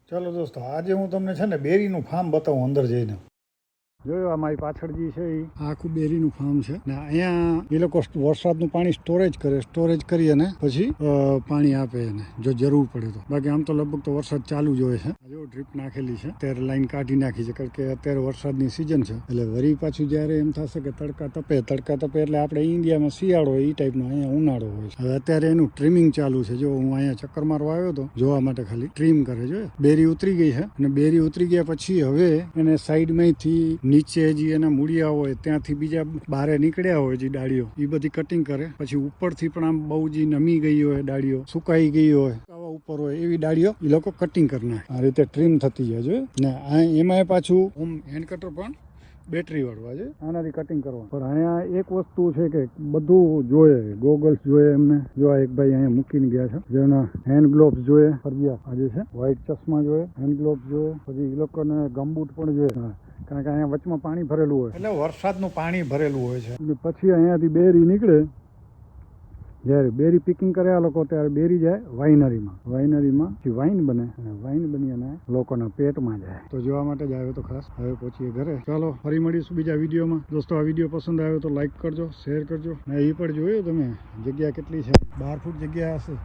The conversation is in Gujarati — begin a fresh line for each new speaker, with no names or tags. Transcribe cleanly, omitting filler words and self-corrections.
ચાલો દોસ્તો, આજે હું તમને છે ને બેરીનું ફાર્મ બતાવું અંદર જઈને. જોયો આ મારી પાછળ જે છે એ આખું બેરીનું ફાર્મ છે ને અહીંયા એ લોકો વરસાદનું પાણી સ્ટોરેજ કરી અને પછી પાણી આપે એને જો જરૂર પડે તો. બાકી આમ તો લગભગ તો વરસાદ ચાલુ જ હોય છે. જો ડ્રીપ નાખેલી છે, અત્યારે લાઈન કાઢી નાખી છે કારણ કે અત્યારે વરસાદની સિઝન છે. એટલે વરી પાછું જ્યારે એમ થશે કે તડકા તપે એટલે આપણે ઇન્ડિયામાં શિયાળો હોય એ ટાઈપનો અહીંયા ઉનાળો હોય છે. હવે અત્યારે એનું ટ્રીમિંગ ચાલુ છે. જો હું અહીંયા ચક્કર મારવા આવ્યો હતો જોવા માટે, ખાલી ટ્રીમ કરે છે. બેરી ઉતરી ગઈ છે અને બેરી ઉતરી ગયા પછી હવે એને સાઈડમાંથી નીચે જે એના મૂળિયા હોય ત્યાંથી બીજા બહાર નીકળ્યા હોય જે ડાળીઓ એ બધી કટિંગ કરે. પછી ઉપરથી પણ આમ બહુ જે નમી ગઈ હોય ડાળીઓ, સુકાઈ ગઈ હોય, ઉપર હોય એવી ડાળીઓ એ લોકો કટિંગ કરી નાખે. આ રીતે ટ્રીમ થતી જાય છે ને એમાં પાછું હેન્ડ કટર પણ બેટરી વાળવા છે, આનાથી કટિંગ કરવા. પણ અહીંયા એક વસ્તુ છે કે બધું જોઈએ, ગોગલ્સ જોઈએ એમને. જો આ એક ભાઈ અહીંયા મૂકીને ગયા છે, જેના હેન્ડ ગ્લોવ્સ જોઈએ ફરજિયાત આજે છે, વ્હાઈટ ચશ્મા જોઈએ, હેન્ડ ગ્લોવ્સ જોઈએ, પછી એ લોકોને ગમબૂટ પણ જોઈએ કારણ કે અહીંયા વચમાં પાણી ભરેલું હોય એટલે વરસાદનું પાણી ભરેલું હોય છે. પછી અહીંયાથી બેરી નીકળે, જ્યારે બેરી પિકિંગ કરે આ લોકો ત્યારે બેરી જાય વાઇનરીમાં પછી વાઇન બને અને વાઇન બની અને લોકોના પેટમાં જાય. તો જોવા માટે જ આવ્યો તો ખાસ. હવે પહોંચીએ ઘરે. ચાલો ફરી મળીશું બીજા વિડીયોમાં. દોસ્તો આ વિડીયો પસંદ આવ્યો તો લાઈક કરજો, શેર કરજો ને એ પણ જોયું તમે જગ્યા કેટલી છે, 12 ફૂટ જગ્યા હશે.